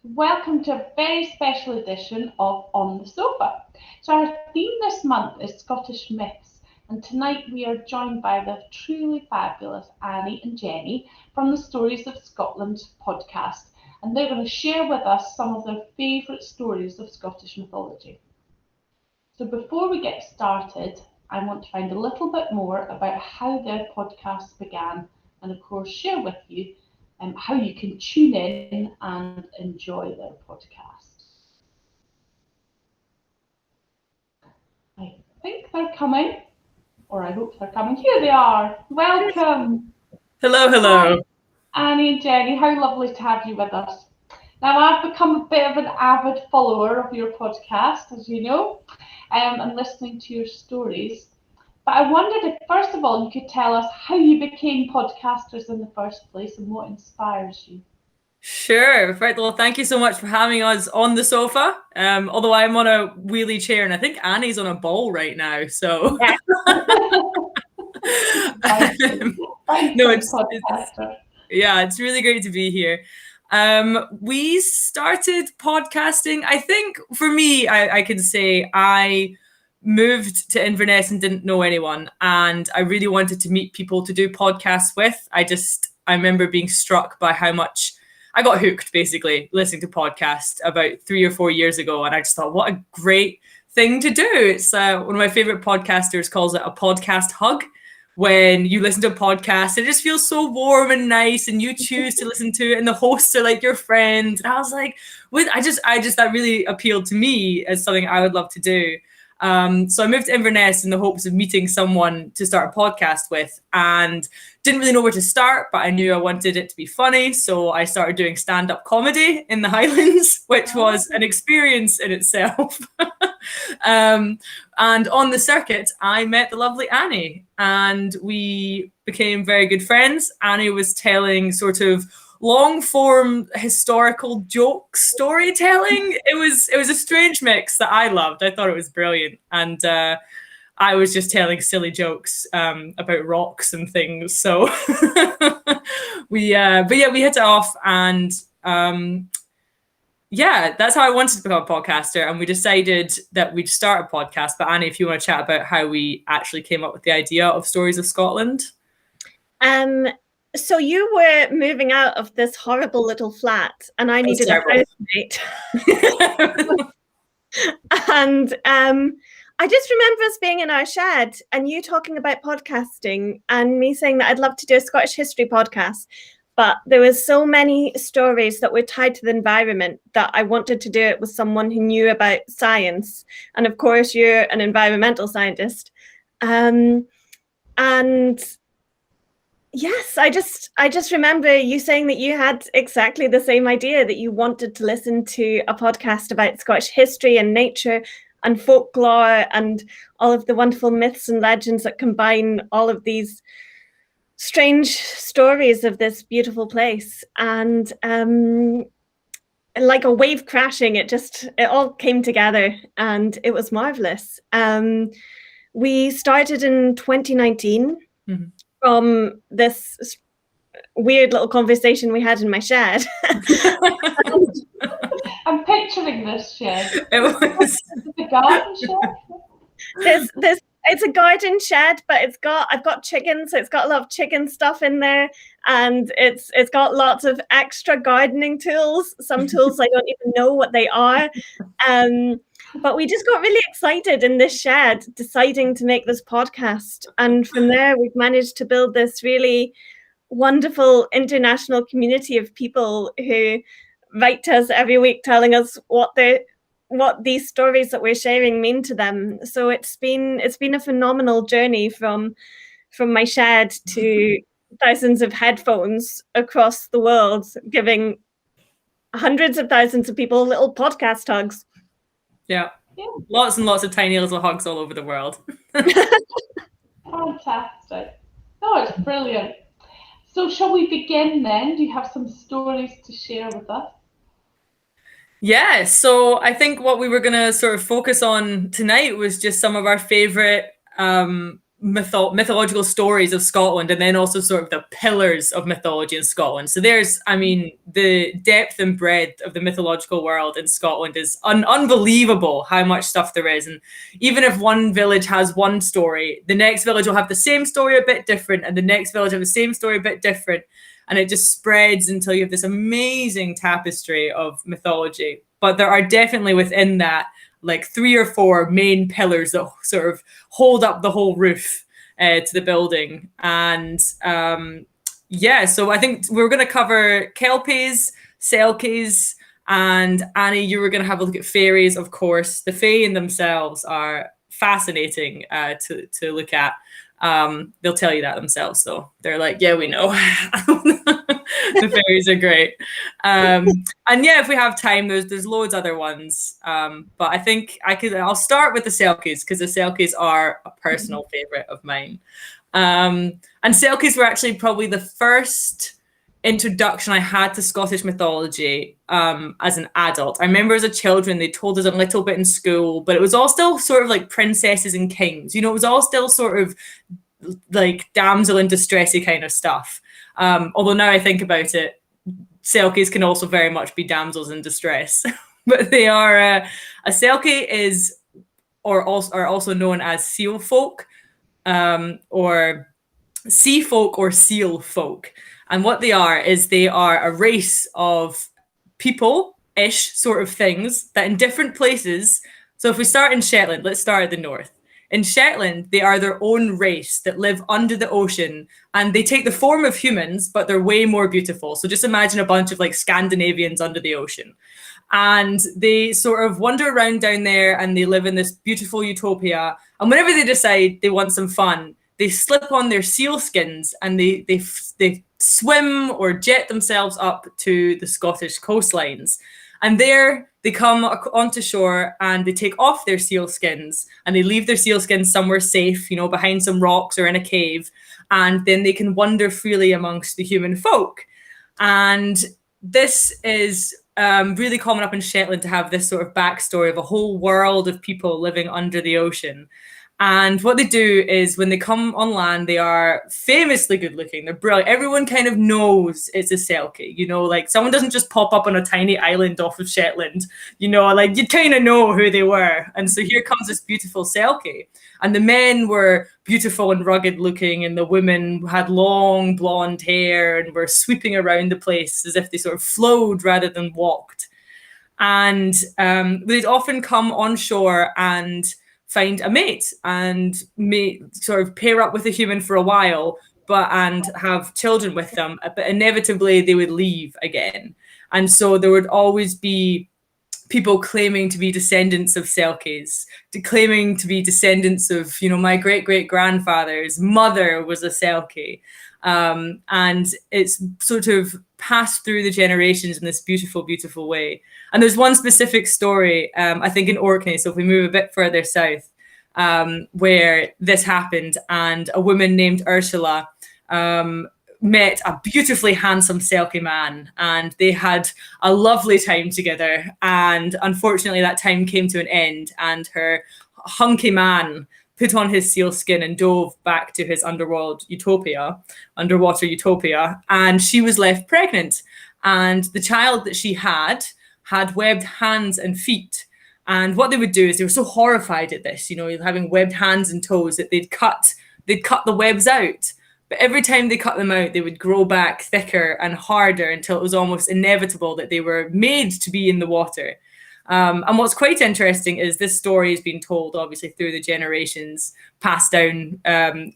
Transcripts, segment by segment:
Welcome to a very special edition of On the Sofa. So our theme this month is Scottish myths, and tonight we are joined by the truly fabulous Annie and Jenny from the Stories of Scotland podcast, and they're going to share with us some of their favourite stories of Scottish mythology. So before we get started, I want to find a little bit more about how their podcast began, and of course share with you how you can tune in and enjoy their podcast. I think they're coming, or I hope they're coming. Here they are. Welcome. Hello. Hi, Annie and Jenny, how lovely to have you with us. Now, I've become a bit of an avid follower of your podcast, as you know, and listening to your stories. But I wondered if, first of all, you could tell us how you became podcasters in the first place and what inspires you. Sure. Right. Well, thank you so much for having us on the sofa. Although I'm on a wheelie chair and I think Annie's on a ball right now. So Yeah. It's really great to be here. We started podcasting. I think for me, I can say I moved to Inverness and didn't know anyone, and I really wanted to meet people to do podcasts with. I remember being struck by how much I got hooked, basically, listening to podcasts about 3 or 4 years ago. And I just thought, what a great thing to do. It's one of my favorite podcasters calls it a podcast hug. When you listen to a podcast, it just feels so warm and nice, and you choose to listen to it, and the hosts are like your friend. And I was like, that really appealed to me as something I would love to do. So I moved to Inverness in the hopes of meeting someone to start a podcast with, and didn't really know where to start, but I knew I wanted it to be funny. So I started doing stand-up comedy in the Highlands, which was an experience in itself. And on the circuit, I met the lovely Annie, and we became very good friends. Annie was telling sort of long-form historical joke storytelling. It was a strange mix that I loved. I thought it was brilliant, and I was just telling silly jokes about rocks and things. So we hit it off, and that's how I wanted to become a podcaster. And we decided that we'd start a podcast. But Annie, if you want to chat about how we actually came up with the idea of Stories of Scotland. So you were moving out of this horrible little flat, and I needed a housemate. And I just remember us being in our shed and you talking about podcasting and me saying that I'd love to do a Scottish history podcast. But there was so many stories that were tied to the environment that I wanted to do it with someone who knew about science. And of course, you're an environmental scientist. And yes, I just remember you saying that you had exactly the same idea, that you wanted to listen to a podcast about Scottish history and nature and folklore and all of the wonderful myths and legends that combine all of these strange stories of this beautiful place. And like a wave crashing, it all came together, and it was marvelous. We started in 2019. Mm-hmm. From this weird little conversation we had in my shed. I'm picturing this shed. It was the garden shed. It's a garden shed, but I've got chickens, so it's got a lot of chicken stuff in there, and it's got lots of extra gardening tools. Some tools I don't even know what they are. But we just got really excited in this shed, deciding to make this podcast. And from there, we've managed to build this really wonderful international community of people who write to us every week telling us what these stories that we're sharing mean to them. So it's been a phenomenal journey from my shed to thousands of headphones across the world, giving hundreds of thousands of people little podcast hugs. Yeah. Lots and lots of tiny little hugs all over the world. Fantastic. Oh, it's brilliant. So shall we begin then? Do you have some stories to share with us? Yeah, so I think what we were going to sort of focus on tonight was just some of our favorite mythological stories of Scotland, and then also sort of the pillars of mythology in Scotland. So there's, I mean, the depth and breadth of the mythological world in Scotland is unbelievable how much stuff there is. And even if one village has one story, the next village will have the same story a bit different, and the next village have the same story a bit different. And it just spreads until you have this amazing tapestry of mythology. But there are definitely within that like 3 or 4 main pillars that sort of hold up the whole roof to the building. And yeah, so I think we're going to cover Kelpies, Selkies, and Annie, you were going to have a look at fairies, of course. The fae in themselves are fascinating to look at. They'll tell you that themselves, though. They're like, yeah, we know. The fairies are great. And yeah, if we have time, there's loads other ones. But I think I'll start with the Selkies, because the Selkies are a personal favorite of mine. And Selkies were actually probably the first introduction I had to Scottish mythology as an adult. I remember as a children, they told us a little bit in school, but it was all still sort of like princesses and kings. You know, it was all still sort of like damsel in distressy kind of stuff. Although now I think about it, Selkies can also very much be damsels in distress. But they are a Selkie are also known as seal folk, or sea folk or seal folk. And what they are is they are a race of people-ish sort of things that in different places. So if we start in Shetland, let's start at the north. In Shetland, they are their own race that live under the ocean, and they take the form of humans, but they're way more beautiful. So just imagine a bunch of like Scandinavians under the ocean. And they sort of wander around down there, and they live in this beautiful utopia. And whenever they decide they want some fun, they slip on their seal skins and they swim or jet themselves up to the Scottish coastlines. And there they come onto shore and they take off their seal skins and they leave their seal skins somewhere safe, you know, behind some rocks or in a cave. And then they can wander freely amongst the human folk. And this is really common up in Shetland to have this sort of backstory of a whole world of people living under the ocean. And what they do is when they come on land, they are famously good looking. They're brilliant. Everyone kind of knows it's a Selkie, you know, like someone doesn't just pop up on a tiny island off of Shetland, you know, like you kind of know who they were. And so here comes this beautiful Selkie. And the men were beautiful and rugged looking, and the women had long blonde hair and were sweeping around the place as if they sort of flowed rather than walked. And they'd often come on shore and find a mate and sort of pair up with a human for a while, and have children with them. But inevitably they would leave again. And so there would always be people claiming to be descendants of Selkies, claiming to be descendants of, you know, my great-great-grandfather's mother was a Selkie. And it's sort of passed through the generations in this beautiful, beautiful way. And there's one specific story, I think in Orkney, so if we move a bit further south, where this happened, and a woman named Ursula met a beautifully handsome Selkie man, and they had a lovely time together. And unfortunately, that time came to an end, and her hunky man put on his seal skin and dove back to his underwater utopia, and she was left pregnant. And the child that she had webbed hands and feet. And what they would do is they were so horrified at this, you know, having webbed hands and toes, that they'd cut the webs out. But every time they cut them out, they would grow back thicker and harder until it was almost inevitable that they were made to be in the water. And what's quite interesting is this story has been told, obviously, through the generations, passed down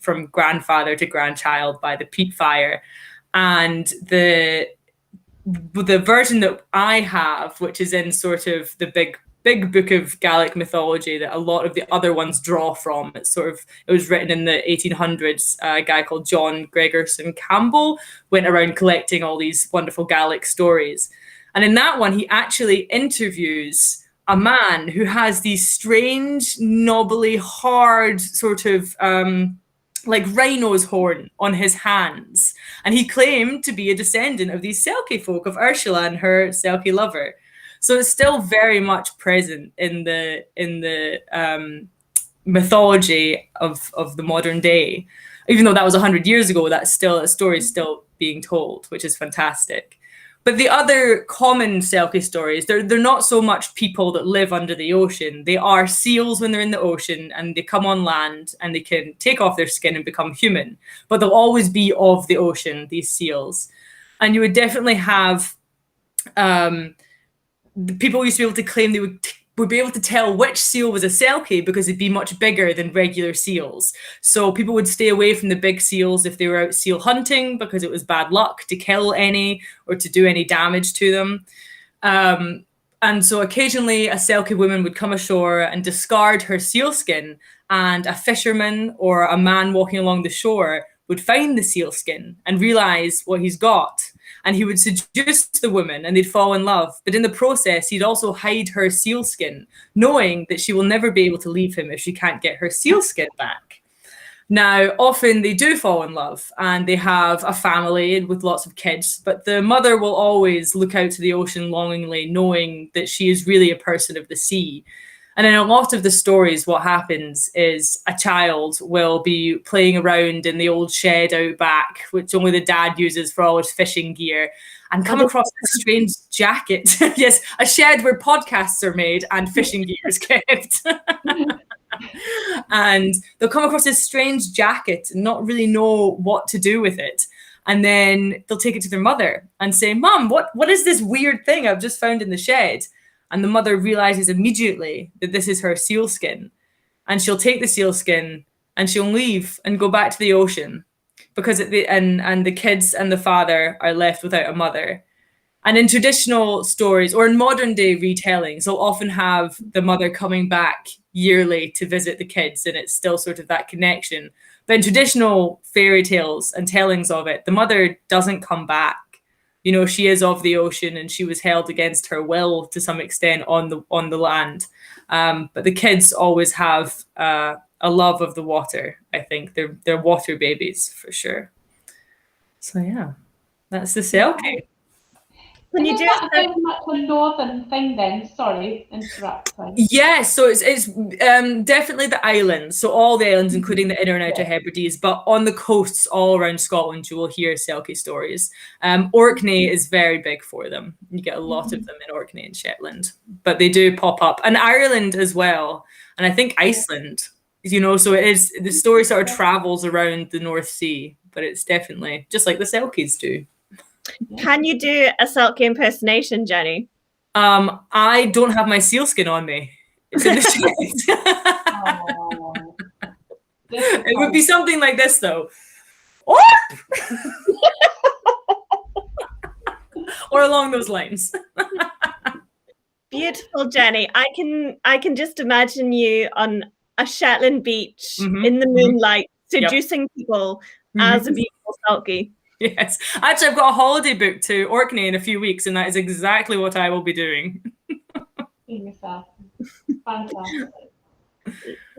from grandfather to grandchild by the peat fire. And the version that I have, which is in sort of the big book of Gaelic mythology that a lot of the other ones draw from. It was written in the 1800s. A guy called John Gregerson Campbell went around collecting all these wonderful Gaelic stories. And in that one, he actually interviews a man who has these strange, knobbly, hard sort of like rhino's horn on his hands. And he claimed to be a descendant of these Selkie folk, of Ursula and her Selkie lover. So it's still very much present in the mythology of the modern day. Even though that was 100 years ago, that's still a story still being told, which is fantastic. But the other common Selkie stories, they're not so much people that live under the ocean. They are seals when they're in the ocean, and they come on land and they can take off their skin and become human. But they'll always be of the ocean, these seals. And you would definitely have people used to be able to claim they would be able to tell which seal was a Selkie because it'd be much bigger than regular seals. So people would stay away from the big seals if they were out seal hunting because it was bad luck to kill any or to do any damage to them. And so occasionally a Selkie woman would come ashore and discard her seal skin, and a fisherman or a man walking along the shore would find the seal skin and realize what he's got. And he would seduce the woman and they'd fall in love. But in the process, he'd also hide her seal skin, knowing that she will never be able to leave him if she can't get her seal skin back. Now, often they do fall in love and they have a family with lots of kids, but the mother will always look out to the ocean longingly, knowing that she is really a person of the sea. And in a lot of the stories, what happens is a child will be playing around in the old shed out back, which only the dad uses for all his fishing gear, and come across a strange jacket. Yes, a shed where podcasts are made and fishing gear is kept. And they'll come across this strange jacket and not really know what to do with it. And then they'll take it to their mother and say, "Mom, what is this weird thing I've just found in the shed?" And the mother realizes immediately that this is her seal skin. And she'll take the seal skin and she'll leave and go back to the ocean because and the kids and the father are left without a mother. And in traditional stories or in modern day retellings, they'll often have the mother coming back yearly to visit the kids, and it's still sort of that connection. But in traditional fairy tales and tellings of it, the mother doesn't come back. You know, she is of the ocean and she was held against her will to some extent on the land. But the kids always have a love of the water. I think they're water babies for sure. So yeah, that's the Selkie. Can you do very much a northern thing then? Sorry, interrupting. Yeah, so it's definitely the islands. So all the islands, including the Inner and Outer Hebrides, but on the coasts all around Scotland, you will hear Selkie stories. Orkney is very big for them. You get a lot of them in Orkney and Shetland, but they do pop up. And Ireland as well. And I think Iceland, you know, so it is, the story sort of travels around the North Sea, but it's definitely just like the Selkies do. Can you do a Selkie impersonation, Jenny? I don't have my sealskin on me. It's in the shed. It would be something like this, though. Or along those lines. Beautiful, Jenny. I can just imagine you on a Shetland beach in the moonlight, seducing people as a beautiful Selkie. Yes. Actually, I've got a holiday booked to Orkney in a few weeks, and that is exactly what I will be doing. Fantastic.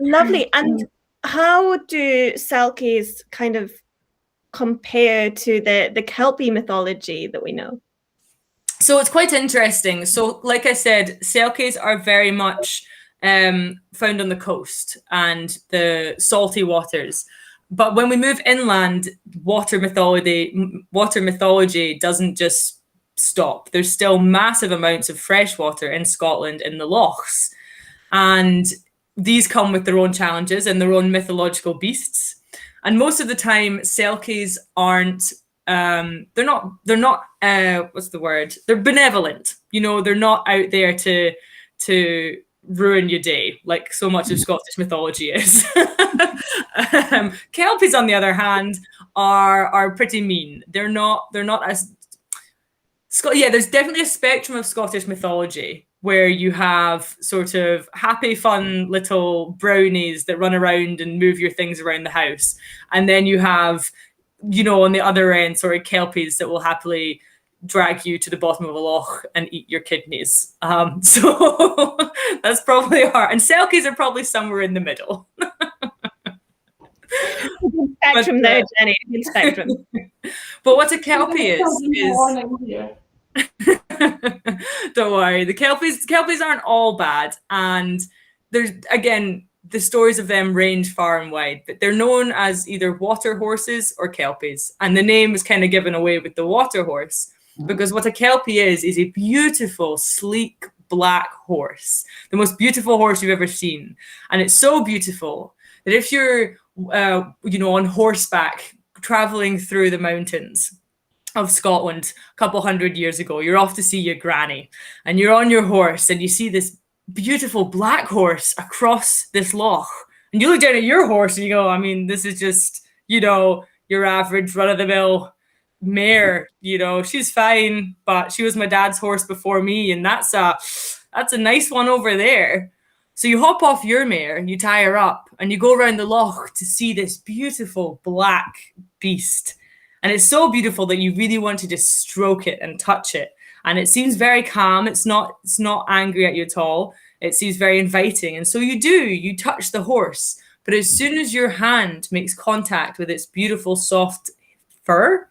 Lovely. And how do Selkies kind of compare to the Kelpie mythology that we know? So it's quite interesting. So like I said, Selkies are very much found on the coast and the salty waters. But when we move inland, water mythology doesn't just stop. There's still massive amounts of fresh water in Scotland in the lochs. And these come with their own challenges and their own mythological beasts. And most of the time, Selkies aren't, they're not, what's the word? They're benevolent. You know, they're not out there to ruin your day like so much of Scottish mythology is. Kelpies, on the other hand, are pretty mean. They're not as there's definitely a spectrum of Scottish mythology where you have sort of happy, fun little brownies that run around and move your things around the house, and then you have, you know, on the other end, sort of Kelpies that will happily drag you to the bottom of a loch and eat your kidneys. So that's probably hard. And Selkies are probably somewhere in the middle. Spectrum there, Jenny. Spectrum. But what a Kelpie is don't worry. The Kelpies aren't all bad. And there's, again, the stories of them range far and wide, but they're known as either water horses or Kelpies. And the name is kind of given away with the water horse, because what a Kelpie is a beautiful, sleek, black horse, the most beautiful horse you've ever seen. And it's so beautiful that if you're, on horseback traveling through the mountains of Scotland a couple hundred years ago, you're off to see your granny, and you're on your horse, and you see this beautiful black horse across this loch, and you look down at your horse and you go, I mean, this is just, your average run-of-the-mill mare. She's fine, but she was my dad's horse before me, and that's a nice one over there. So you hop off your mare, you tie her up, and you go around the loch to see this beautiful black beast. And it's so beautiful that you really want to just stroke it and touch it. And it seems very calm. It's not angry at you at all. It seems very inviting. And so you touch the horse. But as soon as your hand makes contact with its beautiful, soft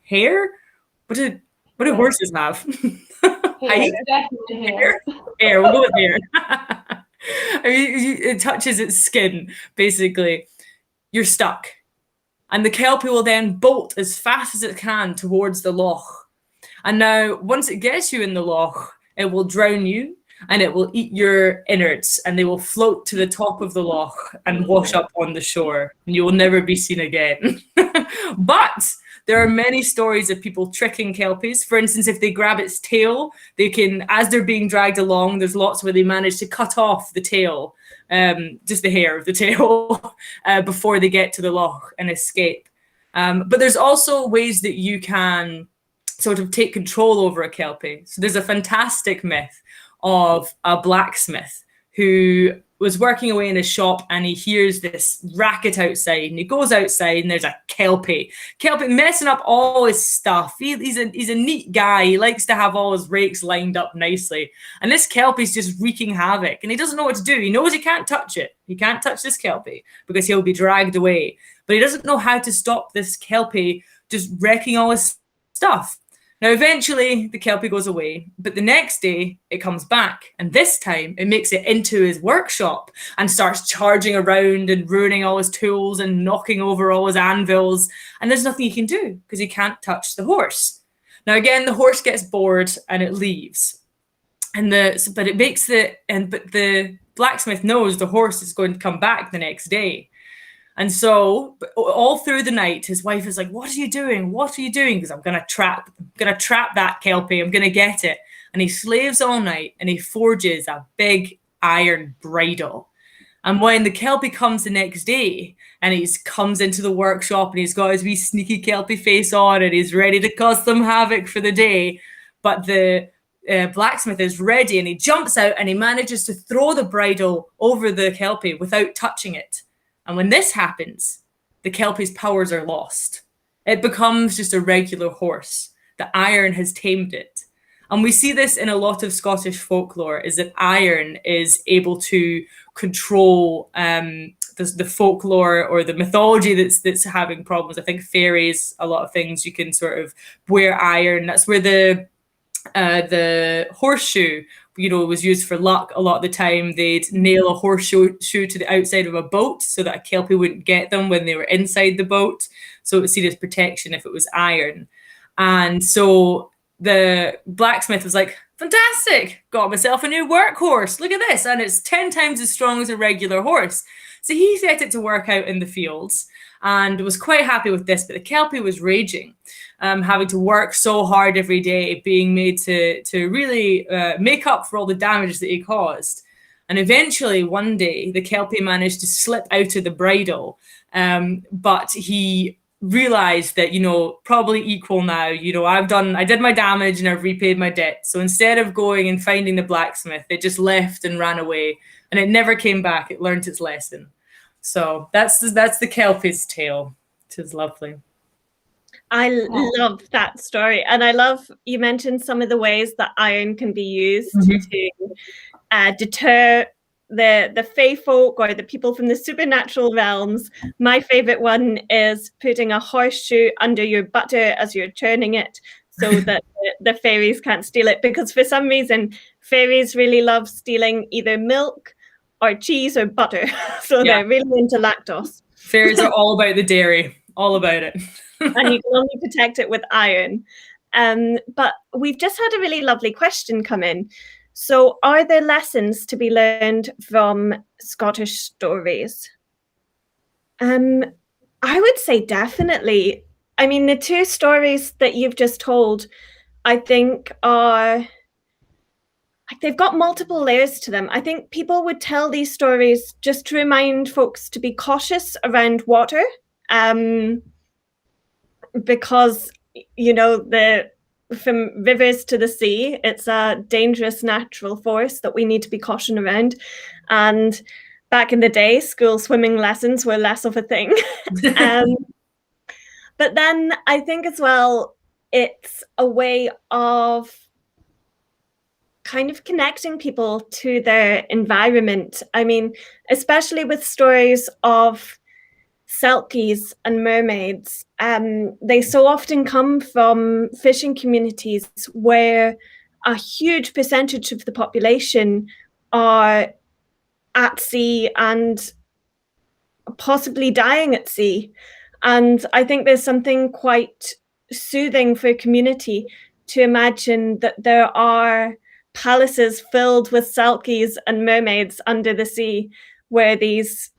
hair, what do horses have? Hair. Hair. We'll go with hair. I mean, it touches its skin, basically. You're stuck. And the Kelpie will then bolt as fast as it can towards the loch. And now, once it gets you in the loch, it will drown you, and it will eat your innards, and they will float to the top of the loch and wash up on the shore, and you will never be seen again. But there are many stories of people tricking Kelpies. For instance, if they grab its tail, they can, as they're being dragged along, there's lots where they manage to cut off the tail, just the hair of the tail, before they get to the loch and escape. But there's also ways that you can sort of take control over a Kelpie. So there's a fantastic myth of a blacksmith who was working away in a shop, and he hears this racket outside, and he goes outside, and there's a Kelpie messing up all his stuff. He's a neat guy. He likes to have all his rakes lined up nicely, and this Kelpie's just wreaking havoc, and he doesn't know what to do. He knows he can't touch it. He can't touch this Kelpie because he'll be dragged away, but he doesn't know how to stop this Kelpie just wrecking all his stuff. Now, eventually, the Kelpie goes away, but the next day, it comes back, and this time, it makes it into his workshop and starts charging around and ruining all his tools and knocking over all his anvils, and there's nothing he can do because he can't touch the horse. Now, again, the horse gets bored and it leaves, but the blacksmith knows the horse is going to come back the next day. And so all through the night, his wife is like, what are you doing? What are you doing? Because I'm going to trap that Kelpie. I'm going to get it. And he slaves all night, and he forges a big iron bridle. And when the Kelpie comes the next day, and he comes into the workshop, and he's got his wee sneaky Kelpie face on, and he's ready to cause some havoc for the day. But the blacksmith is ready, and he jumps out, and he manages to throw the bridle over the Kelpie without touching it. And when this happens, the Kelpie's powers are lost. It becomes just a regular horse. The iron has tamed it. And we see this in a lot of Scottish folklore, is that iron is able to control the folklore or the mythology that's having problems. I think fairies, a lot of things you can sort of wear iron. That's where the horseshoe, was used for luck a lot of the time. They'd nail a horseshoe to the outside of a boat so that a Kelpie wouldn't get them when they were inside the boat. So it was seen as protection if it was iron. And so the blacksmith was like, fantastic, got myself a new workhorse. Look at this. And it's 10 times as strong as a regular horse. So he set it to work out in the fields and was quite happy with this. But the Kelpie was raging, having to work so hard every day, being made to really make up for all the damage that he caused. And eventually, one day, the Kelpie managed to slip out of the bridle, but he realized that, probably equal now, I did my damage and I've repaid my debt. So instead of going and finding the blacksmith, it just left and ran away, and it never came back. It learned its lesson. So that's the Kelpie's tale. It is lovely. I love that story. And I love, you mentioned some of the ways that iron can be used to deter the fae folk or the people from the supernatural realms. My favorite one is putting a horseshoe under your butter as you're churning it so that the fairies can't steal it, because for some reason fairies really love stealing either milk or cheese or butter. So Yeah. they're really into lactose. Fairies are all about the dairy, all about it. And you can only protect it with iron. But we've just had a really lovely question come in. So are there lessons to be learned from Scottish stories? I would say definitely. I mean, the two stories that you've just told, I think are like they've got multiple layers to them. I think people would tell these stories just to remind folks to be cautious around water, because from rivers to the sea, it's a dangerous natural force that we need to be cautioned around. And back in the day, school swimming lessons were less of a thing. But then I think as well, it's a way of kind of connecting people to their environment. I mean, especially with stories of selkies and mermaids, they so often come from fishing communities where a huge percentage of the population are at sea and possibly dying at sea. And I think there's something quite soothing for a community to imagine that there are palaces filled with selkies and mermaids under the sea where these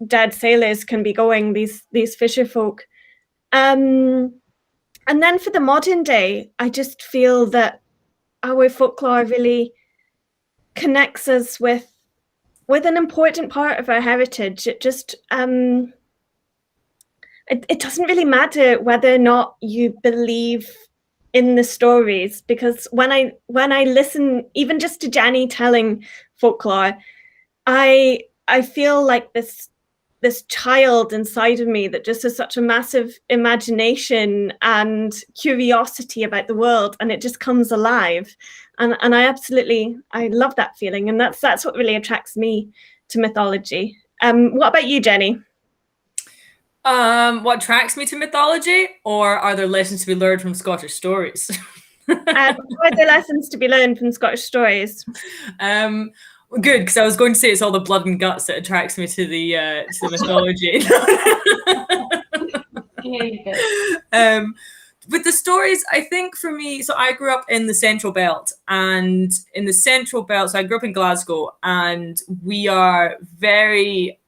dead sailors can be going, these fisher folk. And then for the modern day, I just feel that our folklore really connects us with an important part of our heritage. It just it doesn't really matter whether or not you believe in the stories, because when I listen even just to Jenny telling folklore, I feel like this child inside of me that just has such a massive imagination and curiosity about the world, and it just comes alive. And I love that feeling, and that's what really attracts me to mythology. What about you, Jenny? What attracts me to mythology, or are there lessons to be learned from Scottish stories? Are there lessons to be learned from Scottish stories? Good, because I was going to say it's all the blood and guts that attracts me to the mythology. With the stories, I think for me, so I grew up in the Central Belt, and in the Central Belt, so I grew up in Glasgow, and we are very,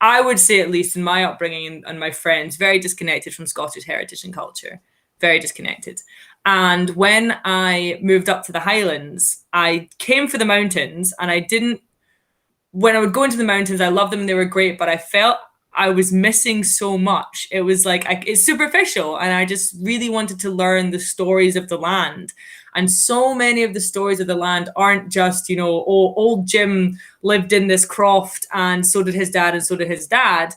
I would say at least in my upbringing and my friends, very disconnected from Scottish heritage and culture, very disconnected. And when I moved up to the Highlands, I came for the mountains, and when I would go into the mountains, I loved them and they were great, but I felt I was missing so much. It was like, it's superficial, and I just really wanted to learn the stories of the land. And so many of the stories of the land aren't just, old Jim lived in this croft and so did his dad and so did his dad.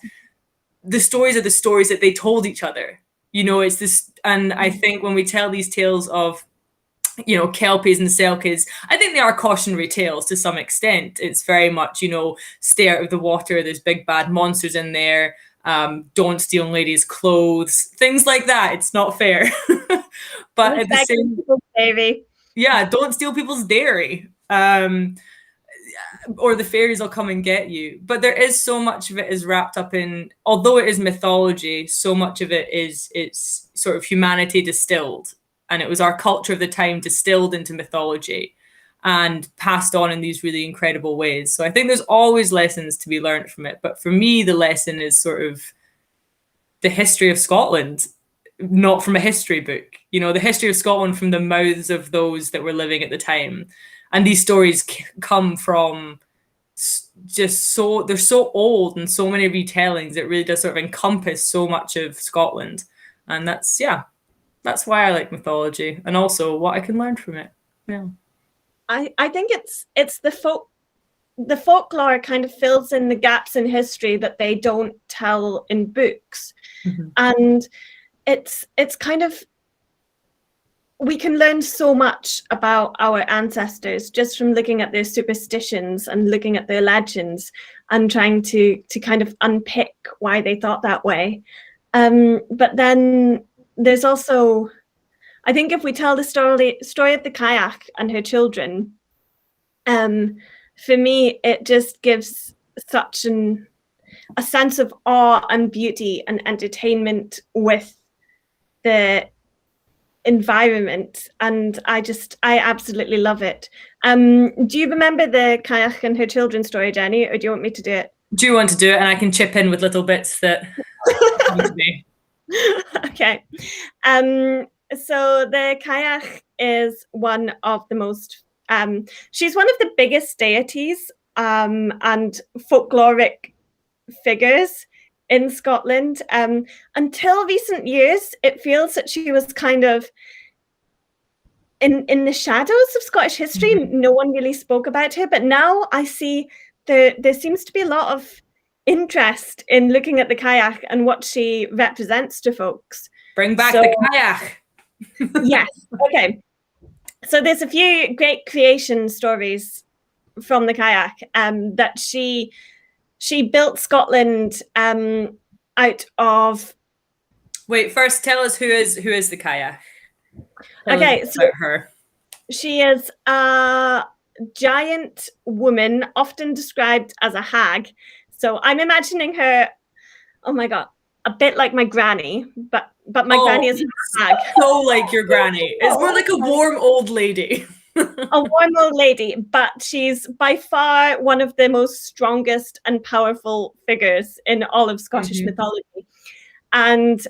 The stories are the stories that they told each other. It's this, and I think when we tell these tales of, Kelpies and Selkies, I think they are cautionary tales to some extent. It's very much, stay out of the water, there's big bad monsters in there, don't steal ladies' clothes, things like that. It's not fair. But at the same dairy. Yeah, don't steal people's dairy. Or the fairies will come and get you. But there is so much of it is wrapped up in, although it is mythology, so much of it it's sort of humanity distilled. And it was our culture of the time distilled into mythology and passed on in these really incredible ways. So I think there's always lessons to be learned from it. But for me, the lesson is sort of the history of Scotland, not from a history book. The history of Scotland from the mouths of those that were living at the time. And these stories come from they're so old, and so many retellings. It really does sort of encompass so much of Scotland. And that's why I like mythology, and also what I can learn from it. Yeah. I think it's the folklore kind of fills in the gaps in history that they don't tell in books. Mm-hmm. And it's kind of, we can learn so much about our ancestors just from looking at their superstitions and looking at their legends and trying to kind of unpick why they thought that way. But then there's also, I think if we tell the story of the Kayak and her children, for me, it just gives such a sense of awe and beauty and entertainment with the environment, and I absolutely love it. Do you remember the Kayak and her children story, Jenny, or do you want me to do it? Do you want to do it? And I can chip in with little bits that come to me. Okay. So the Kayak is one of the most she's one of the biggest deities and folkloric figures in Scotland. Until recent years, it feels that she was kind of in the shadows of Scottish history. No one really spoke about her, but now I see there seems to be a lot of interest in looking at the Kayak and what she represents to folks. Bring back the Kayak. Yes. Okay. So there's a few great creation stories from the Kayak that she built Scotland out of. Wait, first tell us who is the Kayak. Okay, so her. She is a giant woman, often described as a hag. So I'm imagining her, oh my God, a bit like my granny, but my granny is a hag. So like your granny. It's more like a warm old lady. A warm old lady, but she's by far one of the most strongest and powerful figures in all of Scottish mythology. And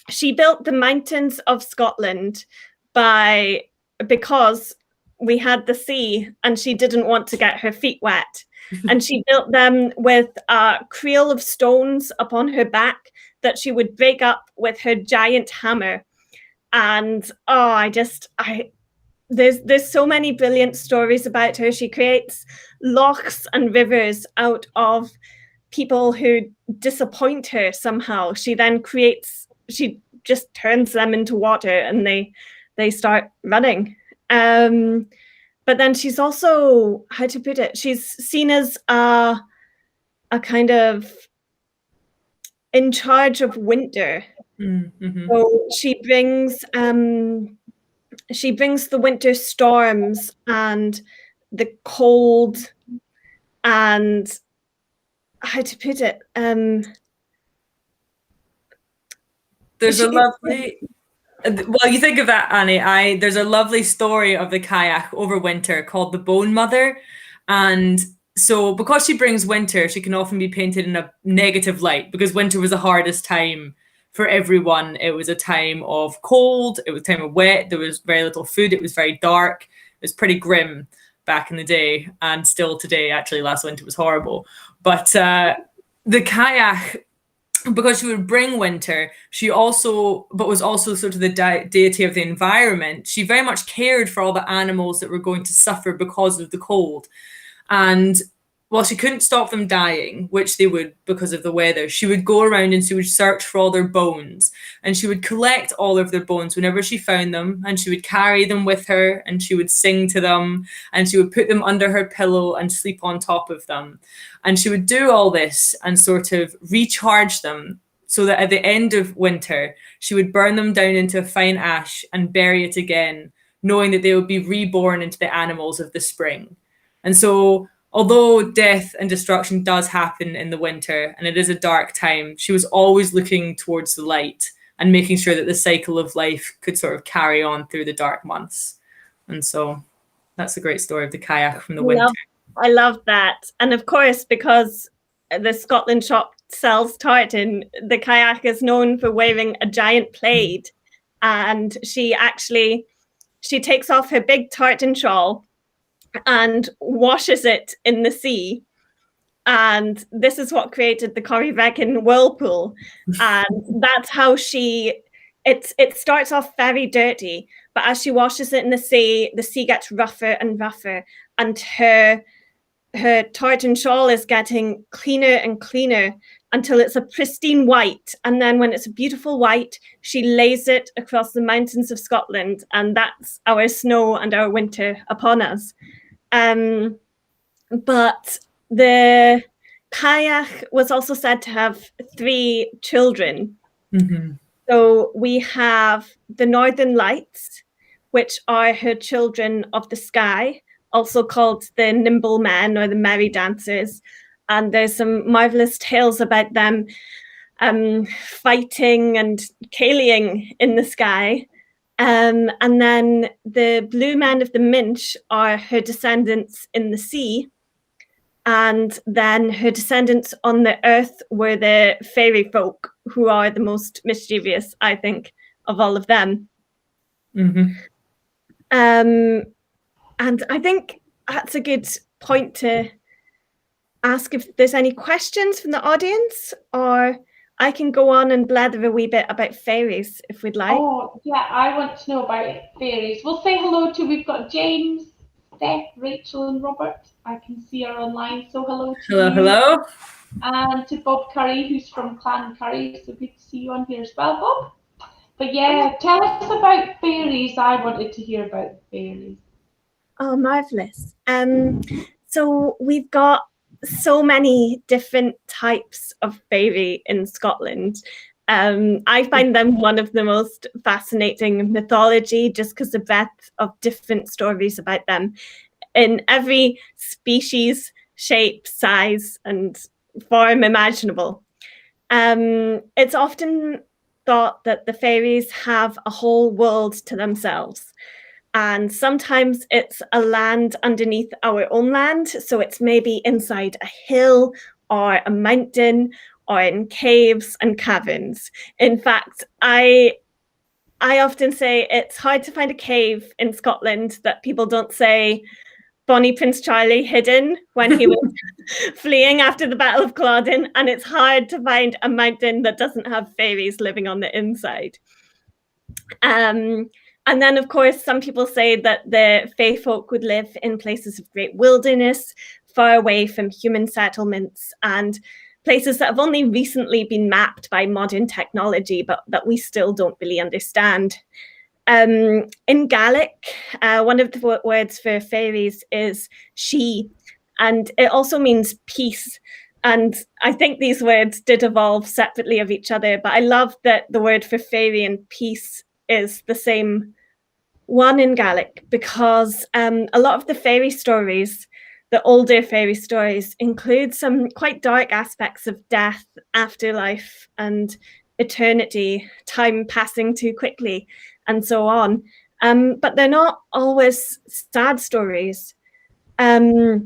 she built the mountains of Scotland because we had the sea and she didn't want to get her feet wet. And she built them with a creel of stones upon her back that she would break up with her giant hammer. And there's so many brilliant stories about her. She creates lochs and rivers out of people who disappoint her somehow. She just turns them into water and they start running. But then she's also, how to put it, she's seen as a kind of in charge of winter. Mm-hmm. So she brings the winter storms and the cold and, how to put it, there's a lovely, well, you think of that, Annie, there's a lovely story of the Kayak over winter called The Bone Mother. And so because she brings winter, she can often be painted in a negative light because winter was the hardest time for everyone. It was a time of cold, it was a time of wet, there was very little food, it was very dark, it was pretty grim back in the day, and still today. Actually, last winter was horrible. But the Kayak, because she would bring winter, but was also sort of the deity of the environment. She very much cared for all the animals that were going to suffer because of the cold. And while she couldn't stop them dying, which they would because of the weather, she would go around and she would search for all their bones. And she would collect all of their bones whenever she found them, and she would carry them with her, and she would sing to them, and she would put them under her pillow and sleep on top of them. And she would do all this and sort of recharge them so that at the end of winter, she would burn them down into a fine ash and bury it again, knowing that they would be reborn into the animals of the spring. And so, although death and destruction does happen in the winter and it is a dark time, she was always looking towards the light and making sure that the cycle of life could sort of carry on through the dark months. And so that's a great story of the Kayak from the winter. I love that. And of course, because the ScotlandShop sells tartan, the Kayak is known for wearing a giant plaid. And she takes off her big tartan shawl and washes it in the sea. And this is what created the Corryvreckan whirlpool. And that's how it starts off very dirty, but as she washes it in the sea gets rougher and rougher, and her tartan shawl is getting cleaner and cleaner until it's a pristine white. And then when it's a beautiful white, she lays it across the mountains of Scotland, and that's our snow and our winter upon us. But the Kayak was also said to have 3 children. Mm-hmm. So we have the Northern Lights, which are her children of the sky, also called the Nimble Men or the Merry Dancers. And there's some marvelous tales about them fighting and calying in the sky. And then the Blue Men of the Minch are her descendants in the sea. And then her descendants on the earth were the fairy folk, who are the most mischievous, I think, of all of them. Mm-hmm. And I think that's a good point to ask if there's any questions from the audience, or I can go on and blather a wee bit about fairies if we'd like. Oh, yeah, I want to know about fairies. We'll say hello to, we've got James, Steph, Rachel, and Robert. I can see her online, so hello to you. Hello. And to Bob Curry, who's from Clan Curry, so good to see you on here as well, Bob. But yeah, tell us about fairies. I wanted to hear about fairies. Oh, marvellous. So we've got so many different types of fairy in Scotland. I find them one of the most fascinating mythology, just because the breadth of different stories about them in every species, shape, size, and form imaginable. It's often thought that the fairies have a whole world to themselves. And sometimes it's a land underneath our own land. So it's maybe inside a hill or a mountain or in caves and caverns. In fact, I often say it's hard to find a cave in Scotland that people don't say Bonnie Prince Charlie hid in when he was fleeing after the Battle of Culloden. And it's hard to find a mountain that doesn't have fairies living on the inside. And then, of course, some people say that the fae folk would live in places of great wilderness, far away from human settlements, and places that have only recently been mapped by modern technology, but that we still don't really understand. In Gaelic, one of the words for fairies is she, and it also means peace. And I think these words did evolve separately of each other, but I love that the word for fairy and peace is the same one in Gaelic, because a lot of the fairy stories, the older fairy stories, include some quite dark aspects of death, afterlife, and eternity, time passing too quickly, and so on. But they're not always sad stories. I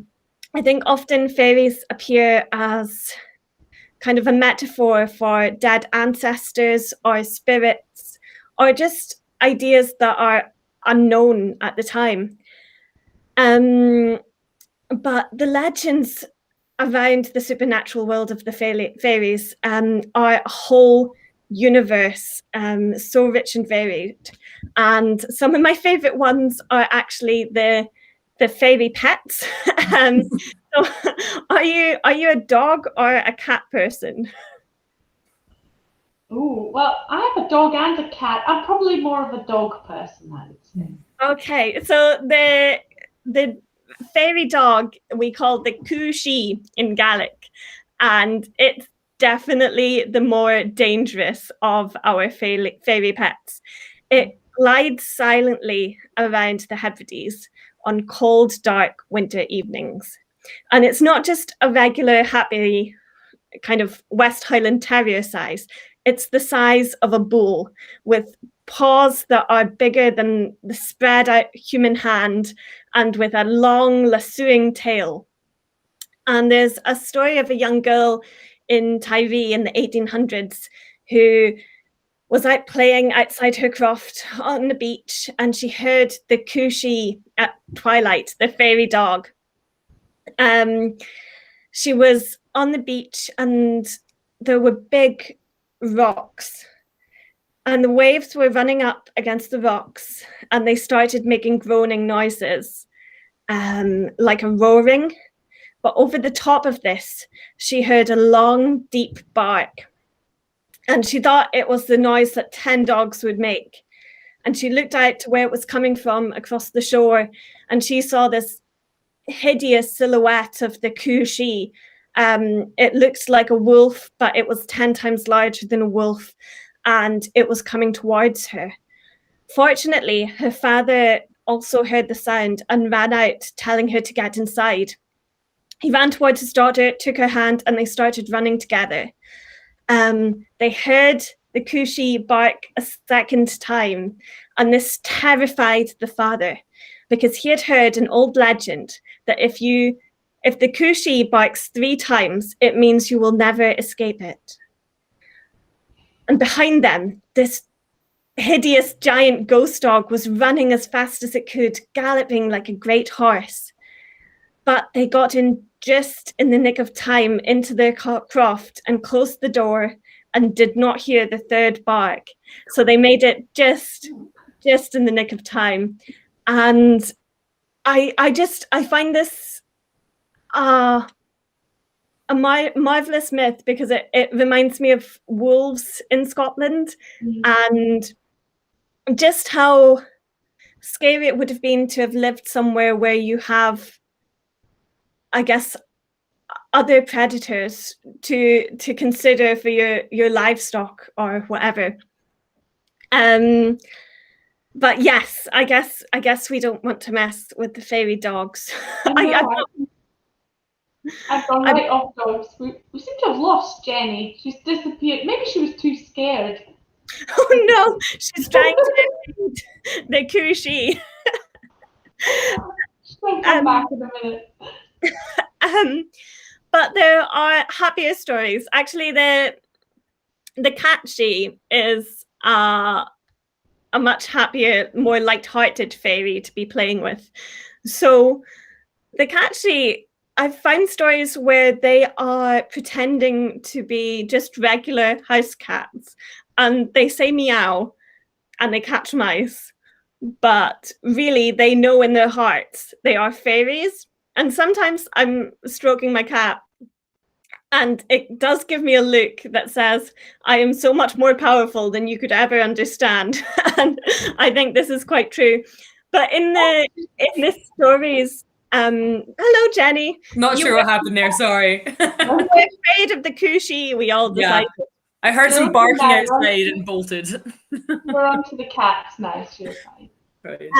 think often fairies appear as kind of a metaphor for dead ancestors or spirits, or just ideas that are unknown at the time. But the legends around the supernatural world of the fairies are a whole universe, so rich and varied. And some of my favorite ones are actually the fairy pets. So are you a dog or a cat person? Oh, well, I have a dog and a cat. I'm probably more of a dog person, I would say. Okay, so the fairy dog we call the Cúisí in Gaelic, and it's definitely the more dangerous of our fairy pets. It glides silently around the Hebrides on cold, dark winter evenings. And it's not just a regular, happy kind of West Highland Terrier size. It's the size of a bull, with paws that are bigger than the spread out human hand, and with a long lassoing tail. And there's a story of a young girl in Tiree in the 1800s who was out playing outside her croft on the beach, and she heard the Cúisí at twilight, the fairy dog. She was on the beach and there were big rocks, and the waves were running up against the rocks, and they started making groaning noises, like a roaring. But over the top of this, she heard a long, deep bark. And she thought it was the noise that 10 dogs would make. And she looked out to where it was coming from across the shore, and she saw this hideous silhouette of the Cúisí. It looked like a wolf, but it was 10 times larger than a wolf, and it was coming towards her. Fortunately, her father also heard the sound and ran out, telling her to get inside. He ran towards his daughter, took her hand, and they started running together. They heard the coochie bark a second time, and this terrified the father, because he had heard an old legend that if the coochie barks 3 times, it means you will never escape it. And behind them, this hideous giant ghost dog was running as fast as it could, galloping like a great horse. But they got in just in the nick of time into their croft and closed the door and did not hear the 3rd bark. So they made it just in the nick of time. And I find this a marvelous myth, because it reminds me of wolves in Scotland, and just how scary it would have been to have lived somewhere where you have, I guess, other predators to consider for your livestock or whatever. But yes, I guess we don't want to mess with the fairy dogs. I've gone right off dogs. We seem to have lost Jenny. She's disappeared. Maybe she was too scared. Oh no, she's trying to feed the coochie. She's going to come back in a minute. But there are happier stories. Actually, the catchie is a much happier, more light-hearted fairy to be playing with. So the catchie, I've found stories where they are pretending to be just regular house cats, and they say meow and they catch mice, but really they know in their hearts they are fairies. And sometimes I'm stroking my cat and it does give me a look that says, I am so much more powerful than you could ever understand. And I think this is quite true. But in the stories, hello, Jenny. Not sure what happened there, sorry. We were afraid of the coochie, we all decided. Yeah. I heard some barking outside and bolted. We're on to the cats now, so you're fine. Right.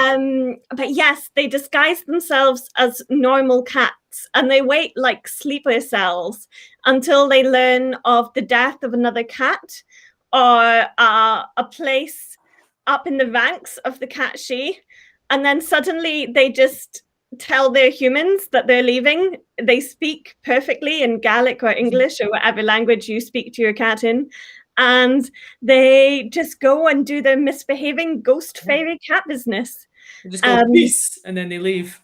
But yes, they disguise themselves as normal cats, and they wait like sleeper cells until they learn of the death of another cat, or a place up in the ranks of the catchie, and then suddenly they just tell their humans that they're leaving. They speak perfectly in Gaelic or English or whatever language you speak to your cat in, and they just go and do their misbehaving ghost fairy cat business. They just go peace, and then they leave.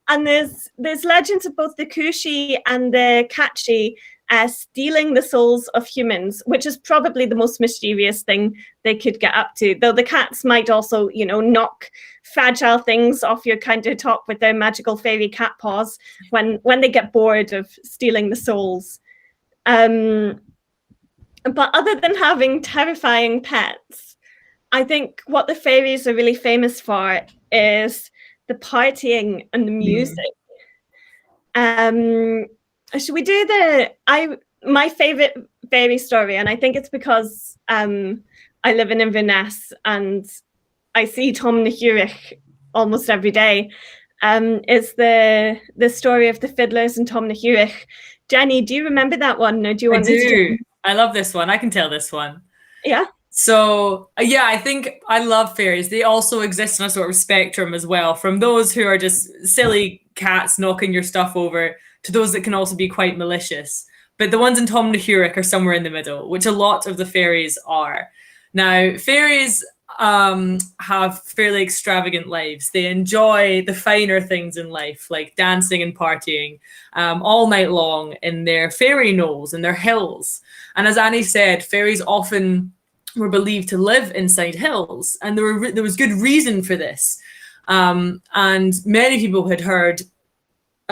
And there's legends of both the coochie and the catchie stealing the souls of humans, which is probably the most mysterious thing they could get up to. Though the cats might also, knock fragile things off your countertop with their magical fairy cat paws when they get bored of stealing the souls. But other than having terrifying pets, I think what the fairies are really famous for is the partying and the music. Should we do my favorite fairy story? And I think it's because I live in Inverness and I see Tom na Herrick almost every day. Is the story of the fiddlers and Tom na Herrick. Jenny, do you remember that one, or do you want me to? I love this one. I can tell this one. Yeah. So yeah, I think I love fairies. They also exist on a sort of spectrum as well, from those who are just silly cats knocking your stuff over to those that can also be quite malicious. But the ones in Tom na Herrick are somewhere in the middle, which a lot of the fairies are. Now, fairies have fairly extravagant lives. They enjoy the finer things in life, like dancing and partying all night long in their fairy knolls and their hills. And as Annie said, fairies often were believed to live inside hills, and there was good reason for this. And many people had heard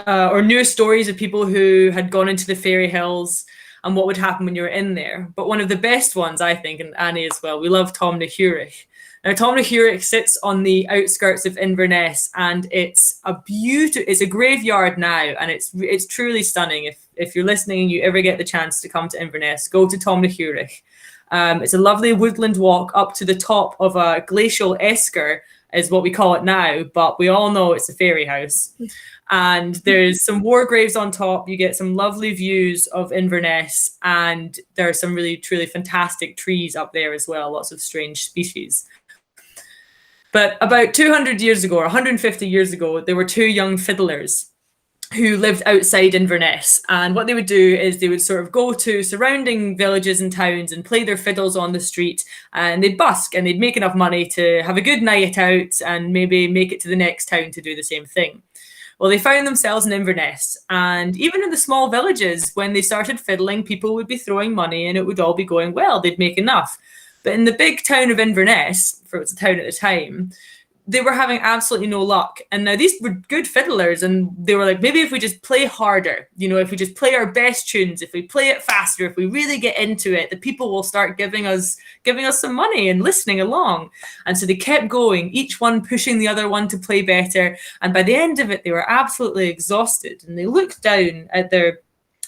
or knew stories of people who had gone into the fairy hills and what would happen when you were in there. But one of the best ones, I think, and Annie as well, we love Tom na Herrick. Now, Tom na Herrick sits on the outskirts of Inverness, and it's a graveyard now, and it's truly stunning. If you're listening and you ever get the chance to come to Inverness, go to Tom na Herrick. It's a lovely woodland walk up to the top of a glacial esker is what we call it now, but we all know it's a fairy house. And there's some war graves on top. You get some lovely views of Inverness, and there are some really, truly fantastic trees up there as well, lots of strange species. But about 200 years ago, or 150 years ago, there were two young fiddlers who lived outside Inverness. And what they would do is they would sort of go to surrounding villages and towns and play their fiddles on the street, and they'd busk and they'd make enough money to have a good night out and maybe make it to the next town to do the same thing. Well, they found themselves in Inverness, and even in the small villages, when they started fiddling, people would be throwing money and it would all be going well. They'd make enough. But in the big town of Inverness, for it was a town at the time, they were having absolutely no luck. And now these were good fiddlers, and they were like, maybe if we just play harder, if we just play our best tunes, if we play it faster, if we really get into it, the people will start giving us some money and listening along. And so they kept going, each one pushing the other one to play better. And by the end of it, they were absolutely exhausted. And they looked down at their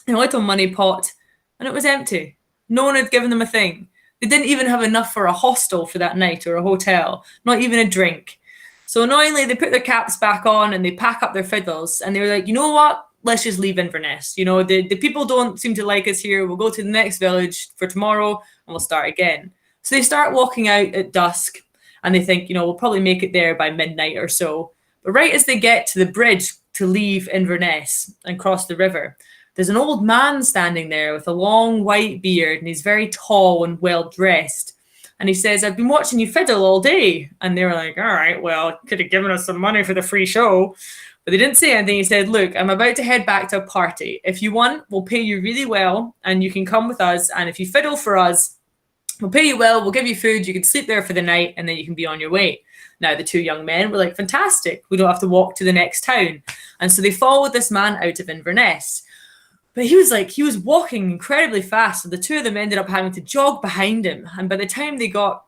little money pot, and it was empty. No one had given them a thing. They didn't even have enough for a hostel for that night, or a hotel, not even a drink. So annoyingly, they put their caps back on and they pack up their fiddles, and they were like, you know what? Let's just leave Inverness. The people don't seem to like us here. We'll go to the next village for tomorrow and we'll start again. So they start walking out at dusk, and they think, we'll probably make it there by midnight or so. But right as they get to the bridge to leave Inverness and cross the river, there's an old man standing there with a long white beard, and he's very tall and well dressed. And he says, I've been watching you fiddle all day. And they were like, all right, well, could have given us some money for the free show. But they didn't say anything. He said, look, I'm about to head back to a party. If you want, we'll pay you really well, and you can come with us. And if you fiddle for us, we'll pay you well, we'll give you food, you can sleep there for the night, and then you can be on your way. Now, the two young men were like, fantastic, we don't have to walk to the next town. And so they followed this man out of Inverness. But he was walking incredibly fast, so the two of them ended up having to jog behind him. And by the time they got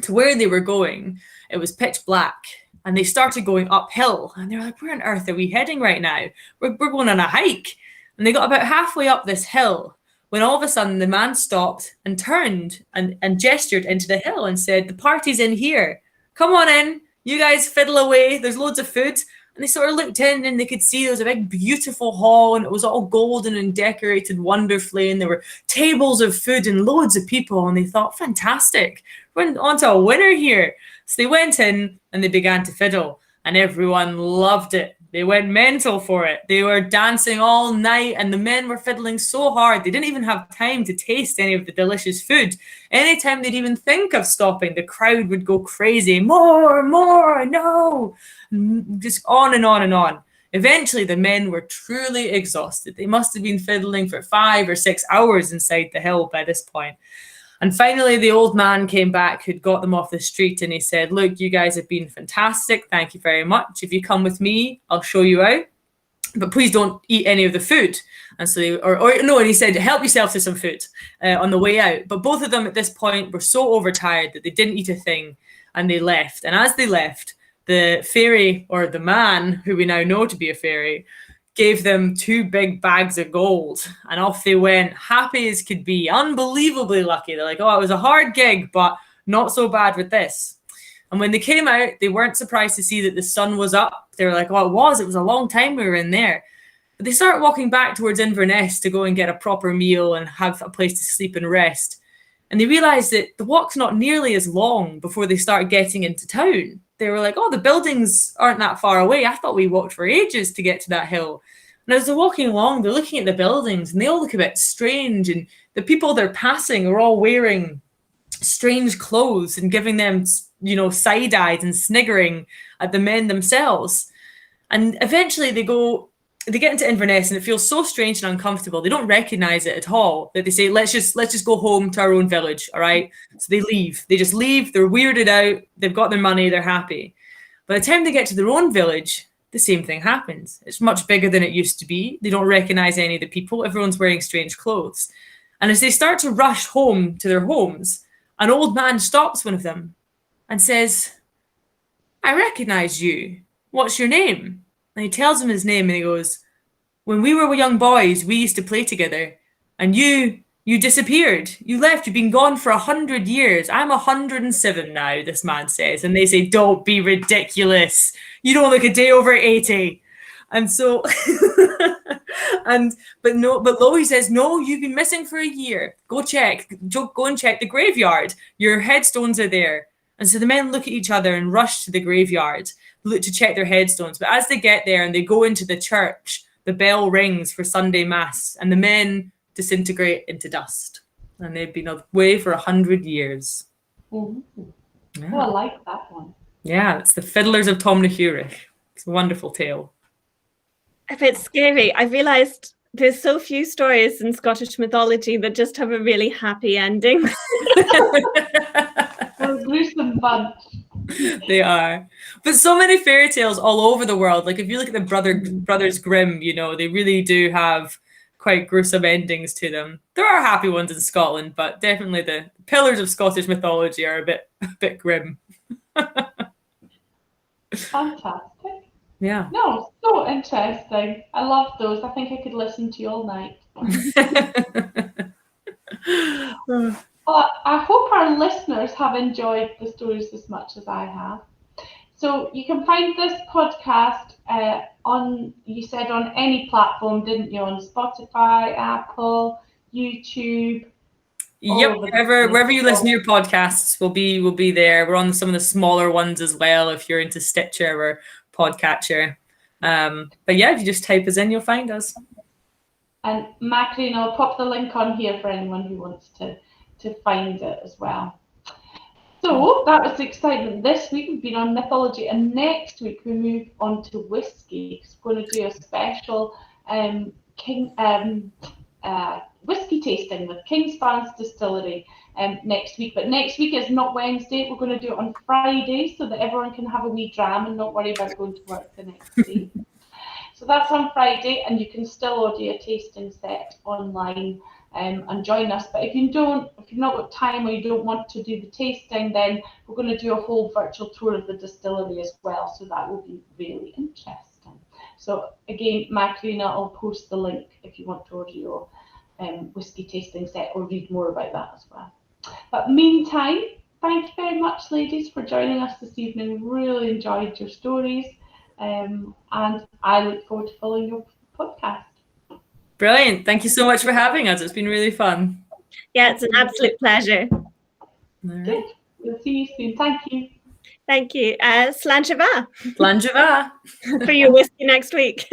to where they were going, it was pitch black. And they started going uphill. And they're like, where on earth are we heading right now? We're going on a hike. And they got about halfway up this hill when all of a sudden the man stopped and turned and gestured into the hill and said, the party's in here. Come on in. You guys fiddle away. There's loads of food. And they sort of looked in, and they could see there was a big, beautiful hall, and it was all golden and decorated wonderfully. And there were tables of food and loads of people. And they thought, fantastic, we're on to a winner here. So they went in and they began to fiddle, and everyone loved it. They went mental for it. They were dancing all night, and the men were fiddling so hard they didn't even have time to taste any of the delicious food. Anytime they'd even think of stopping, the crowd would go crazy. More, no. Just on and on and on. Eventually, the men were truly exhausted. They must have been fiddling for 5 or 6 hours inside the hill by this point. And finally, the old man came back who'd got them off the street, and he said, look, you guys have been fantastic. Thank you very much. If you come with me, I'll show you out. But please don't eat any of the food. And so and he said, help yourself to some food on the way out. But both of them at this point were so overtired that they didn't eat a thing, and they left. And as they left, the fairy, or the man, who we now know to be a fairy, gave them 2 big bags of gold, and off they went, happy as could be, unbelievably lucky. They're like, oh, it was a hard gig, but not so bad with this. And when they came out, they weren't surprised to see that the sun was up. They were like, oh, it was a long time we were in there. But they start walking back towards Inverness to go and get a proper meal and have a place to sleep and rest. And they realized that the walk's not nearly as long before they start getting into town. They were like, oh, the buildings aren't that far away. I thought we walked for ages to get to that hill. And as they're walking along, they're looking at the buildings, and they all look a bit strange. And the people they're passing are all wearing strange clothes and giving them, side eyes and sniggering at the men themselves. And eventually they get into Inverness, and it feels so strange and uncomfortable. They don't recognize it at all, that they say, let's just go home to our own village. All right. So they leave. They just leave. They're weirded out. They've got their money. They're happy. By the time they get to their own village, the same thing happens. It's much bigger than it used to be. They don't recognize any of the people. Everyone's wearing strange clothes. And as they start to rush home to their homes, an old man stops one of them and says, I recognize you. What's your name? And he tells him his name, and he goes, when we were young boys, we used to play together, and you You disappeared. You left. You've been gone for 100 years. I'm 107 now, this man says. And they say, don't be ridiculous. You don't look a day over 80. And so, but Lowy says, no, you've been missing for a year. Go and check the graveyard. Your headstones are there. And so the men look at each other and rush to the graveyard, look to check their headstones. But as they get there and they go into the church, the bell rings for Sunday Mass, and the men disintegrate into dust. And they've been away for 100 years. Mm-hmm. Yeah. Oh, I like that one. Yeah, it's the Fiddlers of Tom na Herrick. It's a wonderful tale. A bit scary. I realised there's so few stories in Scottish mythology that just have a really happy ending. A gruesome bunch. They are. But so many fairy tales all over the world. Like if you look at the Brothers Grimm, you know, they really do have quite gruesome endings to them. There are happy ones in Scotland, but definitely the pillars of Scottish mythology are a bit grim. Fantastic. Yeah. No, so interesting. I love those. I think I could listen to you all night. Well, I hope our listeners have enjoyed the stories as much as I have. So you can find this podcast you said on any platform, didn't you? On Spotify, Apple, YouTube. Yep, wherever you listen to your podcasts, we'll be there. We're on some of the smaller ones as well if you're into Stitcher or Podcatcher. But yeah, if you just type us in, you'll find us. And Macklin, I'll pop the link on here for anyone who wants to find it as well. So that was the excitement. This week we've been on mythology, and next week we move on to whiskey. We're going to do a special whiskey tasting with Kingsbarns Distillery next week. But next week is not Wednesday. We're going to do it on Friday so that everyone can have a wee dram and not worry about going to work the next day. So that's on Friday, and you can still order a tasting set online and join us. But if you've not got time or you don't want to do the tasting, then we're going to do a whole virtual tour of the distillery as well. So that will be really interesting. So again, Macarena, I'll post the link if you want to order your whiskey tasting set or read more about that as well. But meantime, thank you very much, ladies, for joining us this evening. Really enjoyed your stories, and I look forward to following your podcast. Brilliant. Thank you so much for having us. It's been really fun. Yeah, it's an absolute pleasure. All right. Good. We'll see you soon. Thank you. Thank you. Slán siva. Slán siva. For your whiskey next week.